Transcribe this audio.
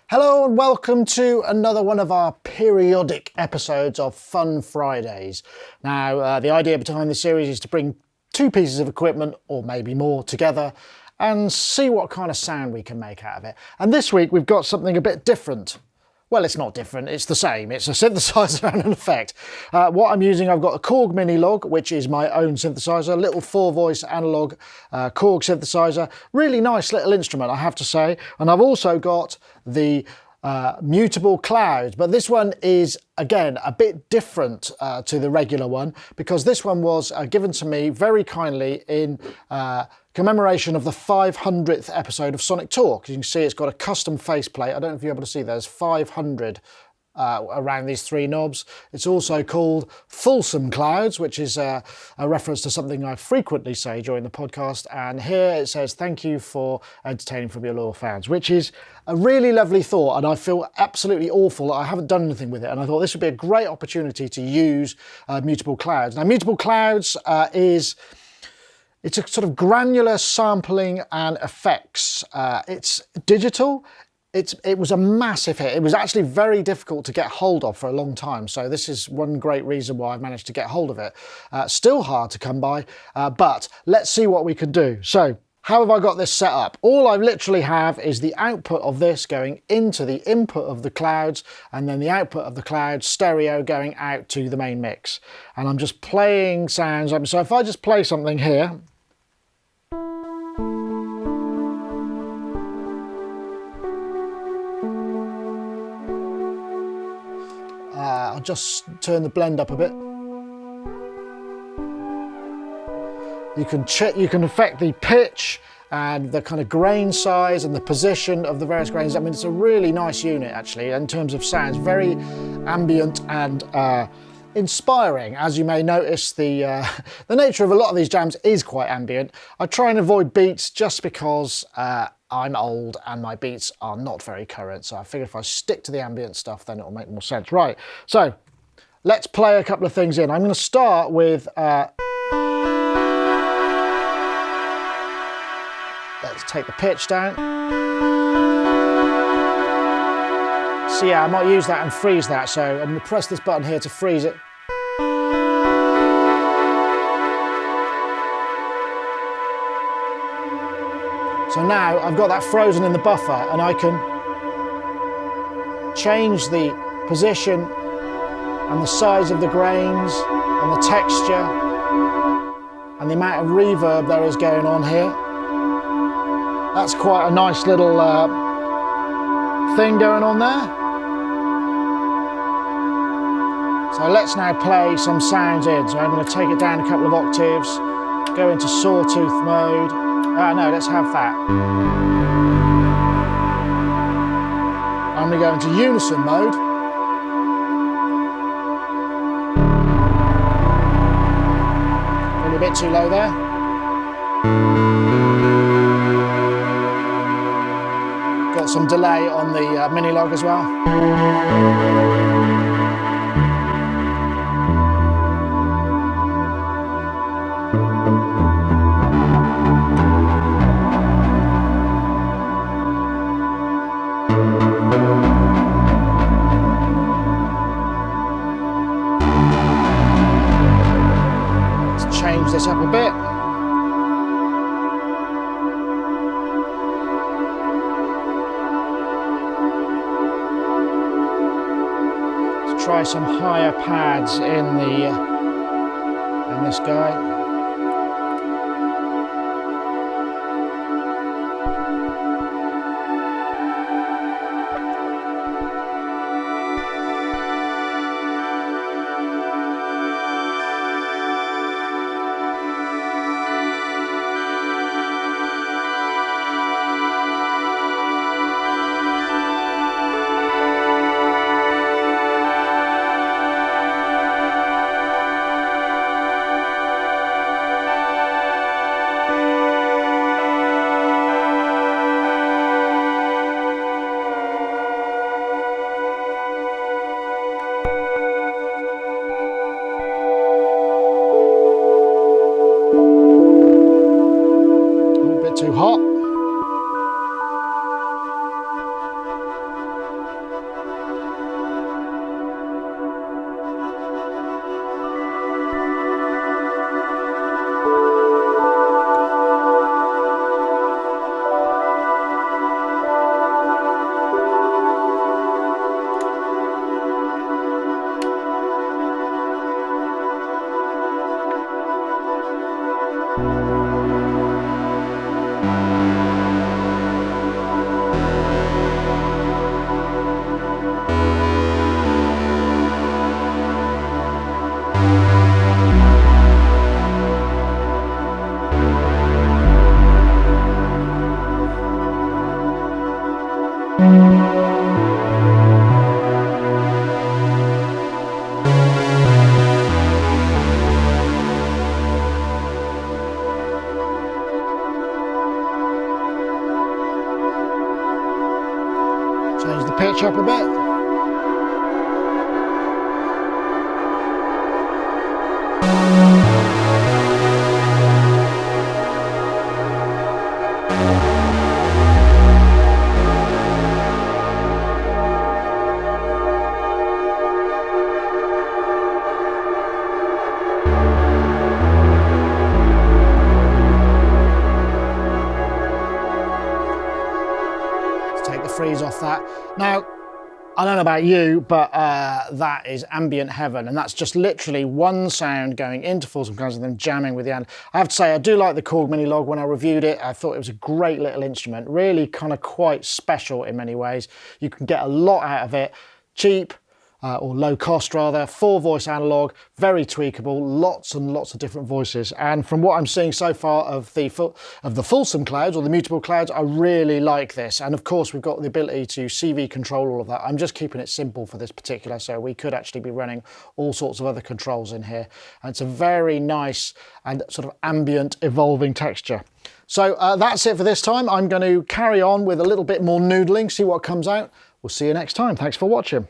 Hello and welcome to another one of our periodic episodes of Fun Fridays. Now, the idea behind this series is to bring two pieces of equipment, or maybe more, together and see what kind of sound we can make out of it. And this week we've got something a bit different. Well, it's not different, it's the same. It's a synthesizer and an effect. What I'm using, I've got a Korg Minilogue, which is my own synthesizer, a little 4-voice analogue Korg synthesizer. Really nice little instrument, I have to say. And I've also got the Mutable Clouds, but this one is, again, a bit different to the regular one, because this one was given to me very kindly in commemoration of the 500th episode of Sonic Talk. You can see it's got a custom faceplate. I don't know if you're able to see, there's 500 around these three knobs. It's also called Fulsome Clouds, which is a reference to something I frequently say during the podcast. And here it says, "Thank you for entertaining from your loyal fans," which is a really lovely thought. And I feel absolutely awful that I haven't done anything with it. And I thought this would be a great opportunity to use Mutable Clouds. Now, Mutable Clouds it's a sort of granular sampling and effects. It's digital. It was a massive hit. It was actually very difficult to get hold of for a long time. So this is one great reason why I've managed to get hold of it. Still hard to come by, but let's see what we can do. So how have I got this set up? All I literally have is the output of this going into the input of the clouds, and then the output of the clouds stereo going out to the main mix. And I'm just playing sounds. So if I just play something here, I'll just turn the blend up a bit. You can affect the pitch and the kind of grain size and the position of the various grains. I mean, it's a really nice unit actually in terms of sounds, very ambient and inspiring. As you may notice, the nature of a lot of these jams is quite ambient. I try and avoid beats just because I'm old and my beats are not very current, so I figured if I stick to the ambient stuff then it'll make more sense. Right, so let's play a couple of things in. I'm going to start with let's take the pitch down. So yeah, I might use that and freeze that, so I'm going to press this button here to freeze it. So now I've got that frozen in the buffer, and I can change the position and the size of the grains and the texture and the amount of reverb there is going on here. That's quite a nice little thing going on there. So let's now play some sounds in. So I'm going to take it down a couple of octaves, go into sawtooth mode. No, let's have that. I'm going to go into unison mode. Probably a bit too low there. Got some delay on the Minilogue as well. Change this up a bit. Let's try some higher pads in this guy. Change the pitch up a bit. Freeze off that. Now, I don't know about you, but that is ambient heaven, and that's just literally one sound going into Fulsome Clouds and then jamming with the end. I have to say, I do like the Korg Minilogue. When I reviewed it, I thought it was a great little instrument, really kind of quite special in many ways. You can get a lot out of it, cheap, or low cost rather, 4-voice analog, very tweakable, lots and lots of different voices. And from what I'm seeing so far of the Fulsome Clouds or the Mutable Clouds, I really like this. And of course, we've got the ability to CV control all of that. I'm just keeping it simple for this particular, so we could actually be running all sorts of other controls in here. And it's a very nice and sort of ambient evolving texture. So that's it for this time. I'm going to carry on with a little bit more noodling, see what comes out. We'll see you next time. Thanks for watching.